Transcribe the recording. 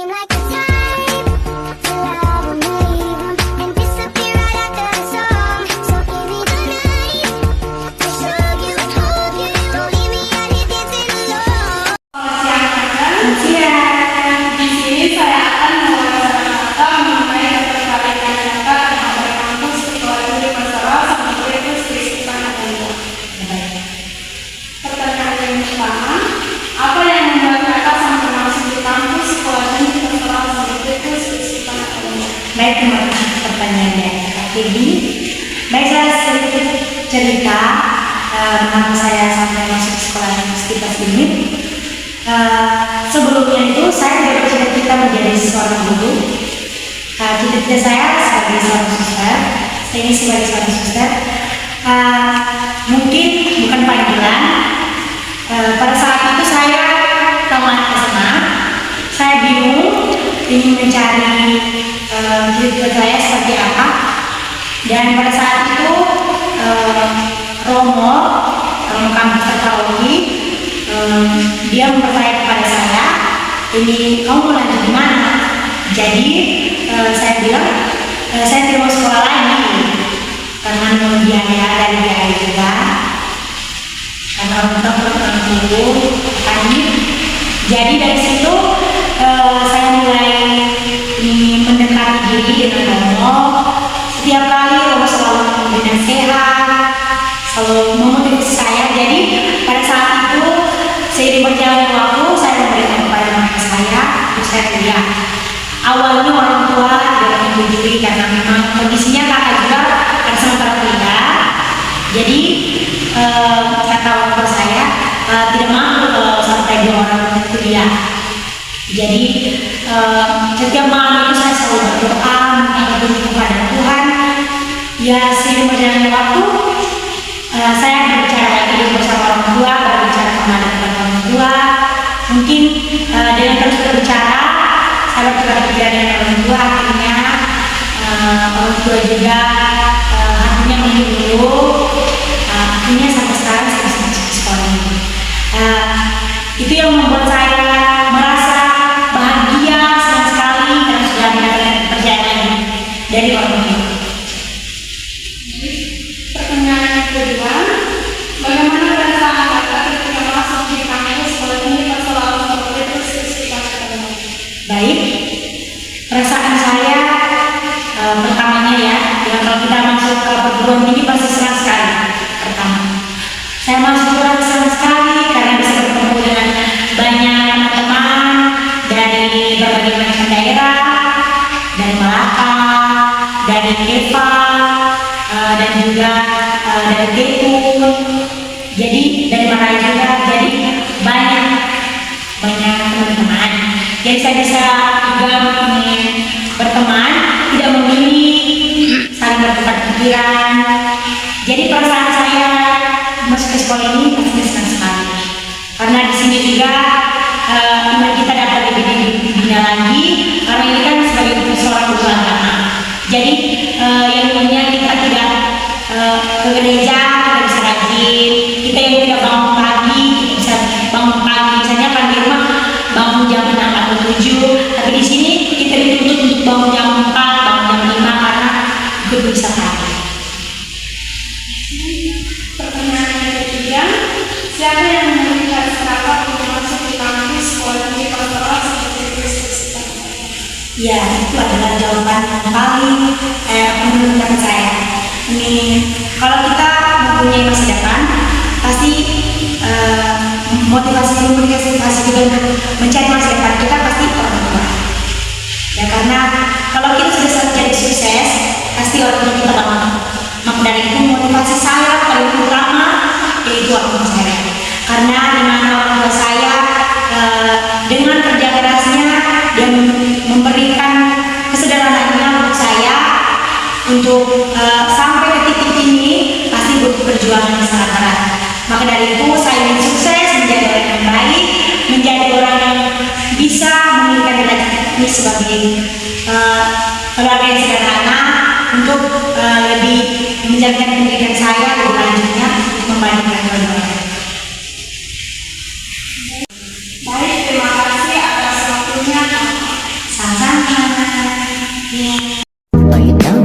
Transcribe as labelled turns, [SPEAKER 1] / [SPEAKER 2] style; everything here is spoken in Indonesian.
[SPEAKER 1] seem like the type to love and leave 'em and disappear right after the song. So give me the night to show you and hold you. Don't leave me out here dancing alone.
[SPEAKER 2] Selamat siang. Di sini saya akan membawakan kata mengenai ketertarikan kata terhadap kampus Sekolah Negeri Masalah sama Kampus Kristi Panakaya. Pertanyaan yang pertama, apa yang membuat kakak sampai masuk di kampus Sekolah Negeri Masalah sama Kampus Kristi Panakaya?
[SPEAKER 3] Baik, terima kasih pertanyaannya Kak Dewi. Baik, saya sedikit cerita mengapa saya sampai masuk sekolah universitas ini. Sebelumnya itu saya juga bercita-cita menjadi seorang guru. Cita-cita saya sebagai seorang suster, saya ini sebagai seorang suster. Mungkin bukan panggilan. Pada saat itu saya tamat SMA, saya bingung ingin mencari cita-cita saya seperti apa. Dan pada saat itu Romo kampus teknologi dia mempercayai kepada saya, ini kamu mau lanjut di mana? Jadi saya bilang saya tidak mau sekolah lagi karena mau biaya dari biaya juga, karena untuk orang guru tadi. Jadi dari situ saya mulai mendekati diri dengan Romo. Setiap kali Romo selalu memberi nasihat, selalu memotivasi saya. Jadi pada saat itu seiring berjalannya waktu, saya memberikan kepada anak saya untuk saya kuliah. Awalnya orang tua tidak menyetujui karena memang kondisinya kakak juga harus sementara kuliah. Jadi kata orang tua saya tidak mampu kalau sampai 2 orang kuliah. Jadi setiap malam itu saya selalu berdoa minta petunjuk kepada Tuhan. Ya seiring berjalannya waktu, saya berbicara lagi bersama orang tua, berbicara kepada orang tua. Mungkin dengan terus berbicara, saya bertukar pikiran dengan orang tua. Akhirnya orang tua juga hatinya menunggu. Akhirnya sampai sekarang saya masih masuk ke sekolah ini. Itu yang membuat saya merasa bahagia, senang sekali karena sudah mendapatkan perjalanan dari orang tua.
[SPEAKER 2] Pertanyaan yang kedua, bagaimana perasaan kakak ketika masuk di kampus Sekolah Negeri Masalah sama Kampus Kristi Panakaya?
[SPEAKER 3] Baik, perasaan saya pertamanya ya kalau kita masuk ke perguruan tinggi pasti senang sekali. Pertama, saya masuk senang sekali karena bisa bertemu dengan banyak teman dari berbagai macam daerah, dari Malaka, dari Keva, dan juga dari Dekun, jadi dari Marawi juga. Jadi banyak teman-teman. Jadi saya bisa juga berteman, tidak memilih, saling bertukar pikiran. Jadi perasaan saya masuk ke sekolah ini pasti senang sekali. Karena di sini juga iman kita dapat lebih dibina lagi. Karena ini kan sebagai seorang guru agama. Jadi yang umumnya kita tidak ke gereja, kita bisa rajin. Kita yang tidak bangun pagi, kita bisa bangun pagi. Misalnya kan di rumah bangun jam 6 atau 7, tapi di sini kita dituntut untuk bangun jam 4, bangun jam 5 karena ikut bisa pagi.
[SPEAKER 2] Pertanyaan yang ketiga, siapa yang memberikan kakak untuk masuk di kampus Sekolah Negeri Masalah sama Kampus Kristi Panakaya?
[SPEAKER 3] Ya, itu adalah jawaban yang paling menurut saya. Ini kalau kita mempunyai masa depan, pasti motivasi juga untuk mencari masa depan kita pasti orang tua. Ya karena kalau kita sudah jadi sukses, pasti orang tua kita bangga. Maka dari itu motivasi saya paling utama yaitu orang tua saya. Karena dengan orang tua saya dengan kerja kerasnya dan memberikan kesederhanaannya untuk saya untuk sampai ke titik ini pasti butuh perjuangan yang sangat berat. Maka dari itu saya ingin sukses menjadi orang yang baik, menjadi orang yang bisa memiliki derajat ini sebagai keluarga yang sederhana untuk lebih menjalankan pendidikan saya lebih lanjutnya untuk membandingkan keluarga.
[SPEAKER 2] Baik, terima kasih atas waktunya.
[SPEAKER 1] you don't